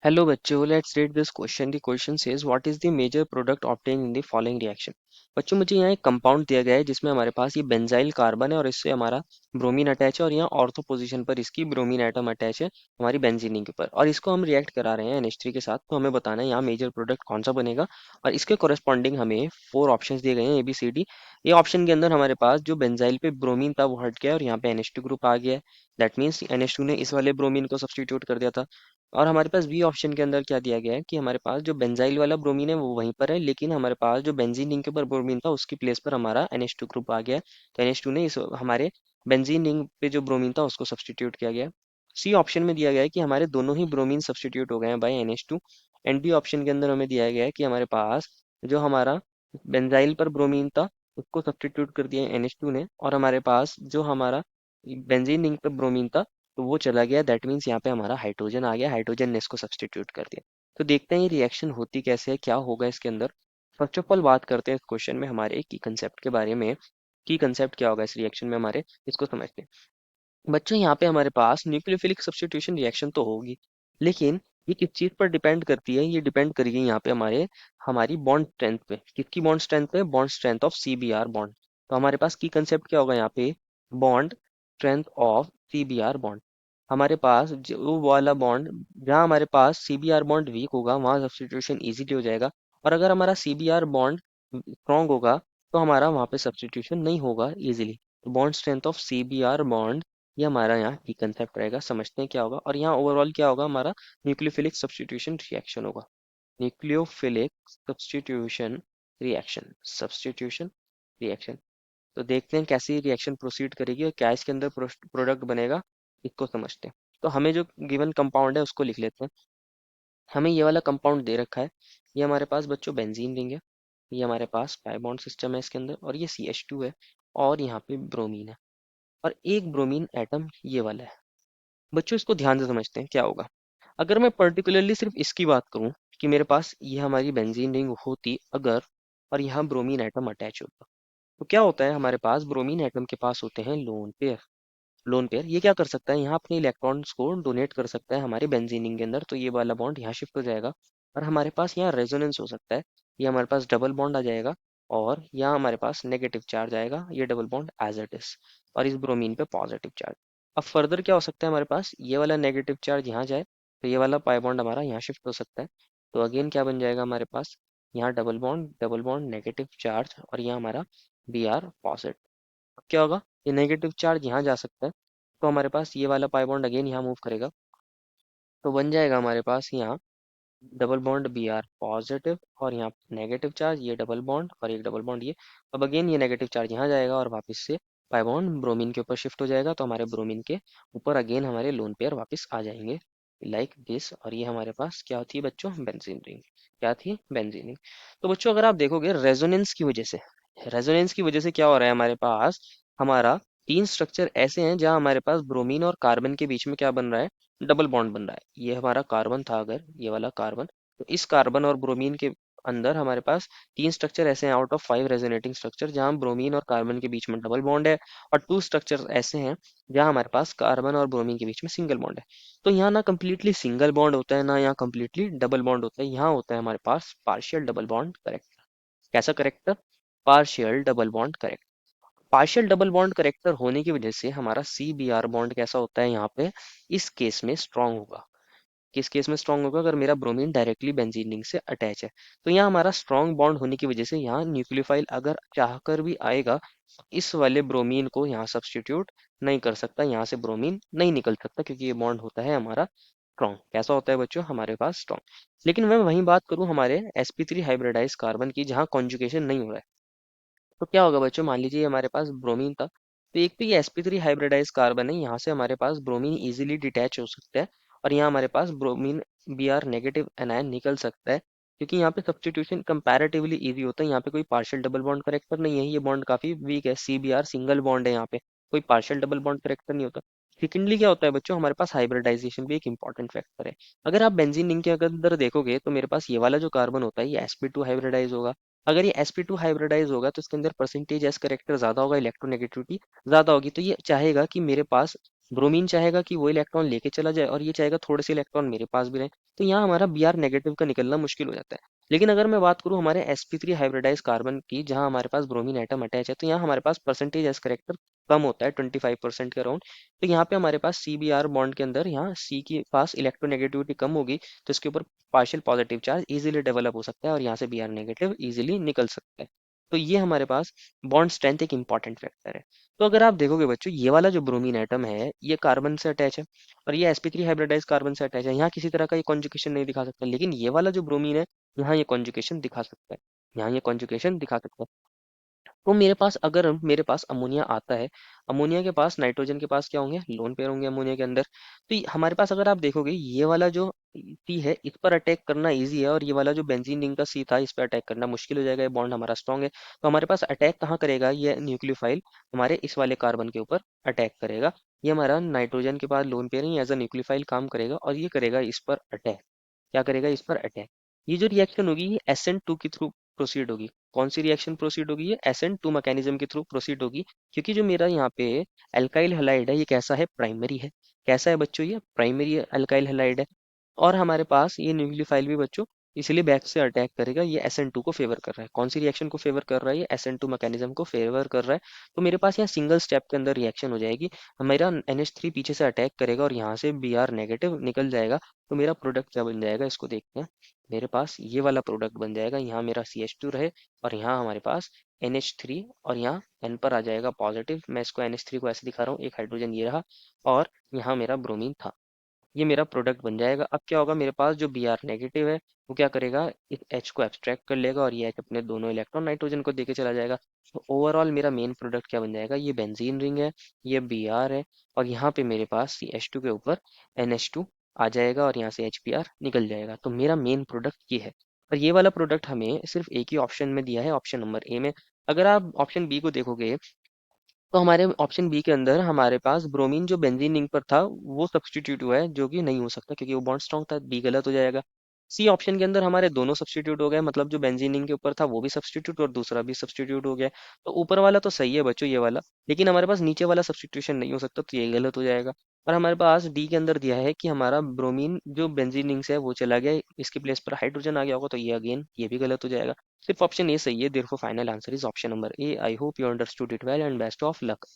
Hello बच्चों, let's read this question. The question says, what is the major product obtained in the following reaction? बच्चों मुझे यहाँ एक compound दिया गया है जिसमें हमारे पास ये बेंजाइल कार्बन है और इससे हमारा ब्रोमीन अटैच है और यहाँ ऑर्थो पोजीशन पर इसकी ब्रोमीन एटम अटैच है हमारी बेंजीन के ऊपर और इसको हम रिएक्ट करा रहे हैं NH3 के साथ। तो हमें बताना है यहाँ मेजर प्रोडक्ट कौन सा बनेगा और इसके कोरेस्पॉन्डिंग हमें 4 ऑप्शंस दिए गए हैं ABCD। ये ऑप्शन के अंदर हमारे पास जो बेंजाइल पे ब्रोमीन था वो हट गया और यहाँ पे NH2 ग्रुप आ गया है। दैट मीन्स NH2 ने इस वाले ब्रोमीन को सब्सटीट्यूट कर दिया था। और हमारे पास बी ऑप्शन के अंदर क्या दिया गया है कि हमारे पास जो बेंजाइल वाला ब्रोमीन है वो वहीं पर है, लेकिन हमारे पास जो बेंजीन रिंग के ऊपर ब्रोमीन था उसकी प्लेस पर हमारा NH2 ग्रुप आ गया है। तो NH2 ने इस हमारे बेंजीन रिंग पे जो ब्रोमीन था उसको सब्सटीट्यूट किया गया है। सी ऑप्शन में दिया गया है कि हमारे दोनों ही ब्रोमीन सब्सटीट्यूट हो गए हैं bye NH2। And B option के अंदर हमें दिया गया है कि हमारे पास जो हमारा बेंजाइल पर ब्रोमीन था उसको सब्सटीट्यूट कर दिया है NH2 ने, और हमारे पास जो हमारा बेंजीन रिंग पर ब्रोमीन था तो वो चला गया। दैट मीन्स यहाँ पे हमारा हाइड्रोजन आ गया, हाइड्रोजन ने इसको सब्सटीट्यूट कर दिया। तो देखते हैं ये रिएक्शन होती कैसे है, क्या होगा इसके अंदर। फर्स्ट ऑफ ऑल बात करते हैं इस क्वेश्चन में हमारे की कंसेप्ट के बारे में। की कंसेप्ट क्या होगा इस रिएक्शन में हमारे, इसको समझते हैं। बच्चों यहाँ पे हमारे पास न्यूक्लियोफिलिक सब्स्टिट्यूशन रिएक्शन तो होगी, लेकिन ये किस चीज पर डिपेंड करती है, ये डिपेंड करेगी यहाँ पे हमारी बॉन्ड स्ट्रेंथ पे। किसकी बॉन्ड स्ट्रेंथ पे? Bond strength of CBr bond. तो हमारे पास की कंसेप्ट क्या होगा यहाँ पे? Bond strength of CBr bond. हमारे पास जो वाला बॉन्ड जहाँ हमारे पास CBr बॉन्ड वीक होगा वहाँ सब्स्टिट्यूशन इजीली हो जाएगा, और अगर हमारा CBr बॉन्ड स्ट्रॉन्ग होगा तो हमारा वहाँ पे सब्स्टिट्यूशन नहीं होगा इजीली। तो bond strength of CBr bond, ये हमारा यहाँ की कंसेप्ट रहेगा। समझते हैं क्या होगा, और यहाँ ओवरऑल क्या होगा हमारा न्यूक्लियोफिलिक सब्स्टिट्यूशन रिएक्शन होगा। Nucleophilic substitution reaction, substitution reaction. तो देखते हैं कैसी रिएक्शन प्रोसीड करेगी और क्या इसके अंदर प्रोडक्ट बनेगा, इसको समझते हैं। तो हमें जो गिवन कंपाउंड है उसको लिख लेते हैं। हमें ये वाला कंपाउंड दे रखा है, ये हमारे पास बच्चों बेंजीन रिंग है, ये हमारे पास पाई बॉन्ड सिस्टम है इसके अंदर, और ये CH2 है, और यहाँ पे ब्रोमीन है, और एक ब्रोमीन एटम ये वाला है। बच्चों इसको ध्यान से समझते हैं क्या होगा। अगर मैं पर्टिकुलरली सिर्फ इसकी बात करूं कि मेरे पास ये हमारी बेंजीन रिंग होती अगर, और यहाँ ब्रोमीन एटम अटैच होता, तो क्या होता है हमारे पास ब्रोमीन एटम के पास होते हैं लोन पेयर। लोन पेयर ये क्या कर सकता है, यहाँ अपने इलेक्ट्रॉन्स को डोनेट कर सकता है हमारे बेंजीन रिंग के अंदर, तो ये वाला बॉन्ड यहाँ शिफ्ट हो जाएगा, और हमारे पास यहाँ रेजोनेंस हो सकता है। ये हमारे पास डबल बॉन्ड आ जाएगा, और यहाँ हमारे पास नेगेटिव चार्ज आएगा, ये double bond as it is, और इस ब्रोमीन पे पॉजिटिव चार्ज। अब फर्दर क्या हो सकता है हमारे पास, ये वाला नेगेटिव चार्ज यहाँ जाए तो ये वाला पाई बॉन्ड हमारा यहाँ शिफ्ट हो सकता है। तो अगेन क्या बन जाएगा हमारे पास, यहाँ डबल बॉन्ड नेगेटिव चार्ज, और यहाँ हमारा Br पॉजिटिव। क्या होगा, ये नेगेटिव चार्ज यहाँ जा सकता है, तो हमारे पास ये वाला पाई बॉन्ड अगेन यहाँ मूव करेगा, तो बन जाएगा हमारे पास यहाँ डबल बॉन्ड Br पॉजिटिव, और यहाँ नेगेटिव चार्ज, ये डबल बॉन्ड और एक डबल बॉन्ड ये। अब अगेन ये नेगेटिव चार्ज यहाँ जाएगा और वापस से पाई बॉन्ड ब्रोमीन के ऊपर शिफ्ट हो जाएगा, तो हमारे ब्रोमीन के ऊपर अगेन हमारे लोन पेयर वापस आ जाएंगे लाइक दिस। और ये हमारे पास क्या होती है बच्चों, बेंजीन रिंग। क्या थी? Benzene ring. तो बच्चों अगर आप देखोगे रेजोनेंस की वजह से, रेजोनेंस की वजह से क्या हो रहा है हमारे पास, हमारा तीन स्ट्रक्चर ऐसे हैं जहां हमारे पास ब्रोमीन और कार्बन के बीच में क्या बन रहा है, डबल बॉन्ड बन रहा है। ये हमारा कार्बन था, अगर ये वाला कार्बन, तो इस कार्बन और ब्रोमीन के अंदर हमारे पास तीन स्ट्रक्चर ऐसे हैं आउट ऑफ 5 रेजोनेटिंग स्ट्रक्चर जहां ब्रोमीन और कार्बन के बीच में डबल बॉन्ड है, और 2 स्ट्रक्चर ऐसे हैं जहां हमारे पास कार्बन और ब्रोमीन के बीच में सिंगल बॉन्ड है। तो यहाँ ना कंप्लीटली सिंगल बॉन्ड होता है, ना यहाँ कंप्लीटली डबल बॉन्ड होता है, यहाँ होता है हमारे पास पार्शियल डबल बॉन्ड करेक्टर। कैसा character? Partial double bond character. Partial double bond character होने की वजह से हमारा CBr बॉन्ड कैसा होता है यहाँ पे, इस केस में स्ट्रांग होगा। किस केस में स्ट्रांग होगा? अगर मेरा ब्रोमीन डायरेक्टली बेंजीन रिंग से अटैच है, तो यहाँ हमारा स्ट्रांग बॉन्ड होने की वजह से यहाँ न्यूक्लियोफाइल अगर चाहकर भी आएगा, इस वाले ब्रोमीन को यहाँ सब्स्टिट्यूट नहीं कर सकता, यहाँ से ब्रोमीन नहीं निकल सकता, क्योंकि ये बॉन्ड होता है हमारा स्ट्रॉन्ग। कैसा होता है बच्चों हमारे पास? स्ट्रॉन्ग। लेकिन मैं वहीं बात करूं हमारे sp3 हाइब्रिडाइज कार्बन की, जहाँ कॉन्जुगेशन नहीं हो रहा है, तो क्या होगा बच्चों, मान लीजिए हमारे पास ब्रोमीन था, तो एक तो ये sp3 हाइब्रिडाइज कार्बन है, यहाँ से हमारे पास ब्रोमीन इजीली डिटैच हो सकता है, और यहाँ हमारे पास ब्रोमीन Br नेगेटिव एनायन निकल सकता है, क्योंकि यहाँ पे सब्स्टिट्यूशन कंपैरेटिवली इजी होता है। यहाँ पे कोई पार्शियल डबल बॉन्ड करेक्टर नहीं है, ये बॉन्ड काफी वीक है, CBr सिंगल बॉन्ड है, यहाँ पे कोई पार्शियल डबल बॉन्ड करेक्टर नहीं होता। सेकेंडली क्या होता है बच्चों, हमारे पास हाइब्रिडाइजेशन भी एक इंपॉर्टेंट फैक्टर है। अगर आप बेंजीन रिंग के अंदर देखोगे तो मेरे पास ये वाला जो कार्बन होता है ये sp2 हाइब्रिडाइज होगा। अगर ये sp2 हाइब्रिडाइज होगा तो इसके अंदर परसेंटेज एस करेक्टर ज्यादा होगा, इलेक्ट्रोनेगेटिविटी ज्यादा होगी, तो ये चाहेगा कि मेरे पास ब्रोमीन चाहेगा कि वो इलेक्ट्रॉन लेके चला जाए और ये चाहेगा थोड़े से इलेक्ट्रॉन मेरे पास भी रहे। तो यहाँ हमारा Br नेगेटिव का निकलना मुश्किल हो जाता है। लेकिन अगर मैं बात करूँ हमारे sp3 हाइब्रिडाइज कार्बन की, जहाँ हमारे पास ब्रोमीन एटम अटैच है, तो यहाँ हमारे पास परसेंटेज एस करेक्टर कम होता है 25% के अराउंड। तो यहाँ पे हमारे पास CBr बॉन्ड के अंदर यहाँ C के पास इलेक्ट्रोनेगेटिविटी कम होगी, तो इसके ऊपर partial positive charge easily develop हो सकता है और यहाँ से Br नेगेटिव इजीली निकल सकता है। तो ये हमारे पास बॉन्ड स्ट्रेंथ एक इंपॉर्टेंट फैक्टर है। तो अगर आप देखोगे बच्चों, ये वाला जो ब्रोमीन एटम है ये कार्बन से अटैच है और ये sp3 हाइब्रिडाइज कार्बन से अटैच है। यहाँ किसी तरह का ये कॉन्जुगेशन नहीं दिखा सकता, लेकिन ये वाला जो ब्रोमीन है यहाँ ये कॉन्जुगेशन दिखा सकता है। यहाँ ये कॉन्जुगेशन दिखा सकता है। तो मेरे पास, अगर मेरे पास अमोनिया आता है, अमोनिया के पास नाइट्रोजन के पास क्या होंगे, लोन पेयर होंगे अमोनिया के अंदर। तो हमारे पास अगर आप देखोगे ये वाला जो सी है इस पर अटैक करना इजी है, और ये वाला जो बेंजीन रिंग का सी था इस पर अटैक करना मुश्किल हो जाएगा। ये बॉन्ड हमारा स्ट्रॉन्ग है, तो हमारे पास अटैक कहाँ करेगा, ये न्यूक्लियोफाइल हमारे इस वाले कार्बन के ऊपर अटैक करेगा। ये हमारा नाइट्रोजन के पास lone pair as a nucleophile काम करेगा और ये करेगा इस पर अटैक। क्या करेगा, इस पर अटैक। ये जो रिएक्शन होगी ये SN2 के थ्रू प्रोसीड होगी। कौन सी रिएक्शन प्रोसीड होगी, ये SN2 मैकेनिज्म के थ्रू प्रोसीड होगी। क्योंकि जो मेरा यहाँ पे अल्काइल हैलाइड है ये कैसा है, प्राइमरी है। कैसा है बच्चों, ये प्राइमरी अल्काइल हैलाइड है। और हमारे पास ये न्यूक्लियोफाइल भी बच्चों इसलिए बैक से अटैक करेगा, ये SN2 को फेवर कर रहा है। कौन सी रिएक्शन को फेवर कर रहा है, ये SN2 मैकेनिज्म को फेवर कर रहा है। तो मेरे पास यहाँ सिंगल स्टेप के अंदर रिएक्शन हो जाएगी। मेरा NH3 पीछे से अटैक करेगा और यहाँ से Br नेगेटिव निकल जाएगा। तो मेरा प्रोडक्ट क्या बन जाएगा, इसको देखते हैं। मेरे पास ये वाला प्रोडक्ट बन जाएगा, यहाँ मेरा CH2 रहे और यहाँ हमारे पास NH3, और यहाँ N पर आ जाएगा पॉजिटिव। मैं इसको NH3 को ऐसे दिखा रहा हूँ, एक हाइड्रोजन ये रहा और यहाँ मेरा ब्रोमीन था। ये मेरा प्रोडक्ट बन जाएगा। अब क्या होगा, मेरे पास जो Br नेगेटिव है वो क्या करेगा, इस H को एब्स्ट्रैक्ट कर लेगा और ये H अपने दोनों इलेक्ट्रॉन नाइट्रोजन को देके चला जाएगा। तो ओवरऑल मेरा मेन प्रोडक्ट क्या बन जाएगा, ये बेंजीन रिंग है, ये Br है, और यहाँ पे मेरे पास CH2 के ऊपर NH2 आ जाएगा और यहाँ से HBr निकल जाएगा। तो मेरा मेन प्रोडक्ट ये है। और ये वाला प्रोडक्ट हमें सिर्फ एक ही ऑप्शन में दिया है, ऑप्शन नंबर ए में। अगर आप ऑप्शन बी को देखोगे तो हमारे ऑप्शन बी के अंदर हमारे पास ब्रोमीन जो बेंजीन रिंग पर था वो सब्स्टिट्यूट हुआ है, जो कि नहीं हो सकता क्योंकि वो बॉन्ड स्ट्रॉन्ग था। बी गलत हो जाएगा। सी ऑप्शन के अंदर हमारे दोनों सब्स्टिट्यूट हो गए, मतलब जो बेंजीन रिंग के ऊपर था वो भी सब्स्टिट्यूट और दूसरा भी सब्स्टिट्यूट हो गया। तो ऊपर वाला तो सही है बच्चों, ये वाला, लेकिन हमारे पास नीचे वाला सब्स्टिट्यूशन नहीं हो सकता, तो ये गलत हो जाएगा। और हमारे पास डी के अंदर दिया है कि हमारा ब्रोमीन जो बेंजीन रिंग से है वो चला गया, इसके प्लेस पर हाइड्रोजन आ गया होगा, तो ये अगेन ये भी गलत हो जाएगा। सिर्फ ऑप्शन ए सही है, therefore final answer is option number A. I hope you understood it well and best of luck.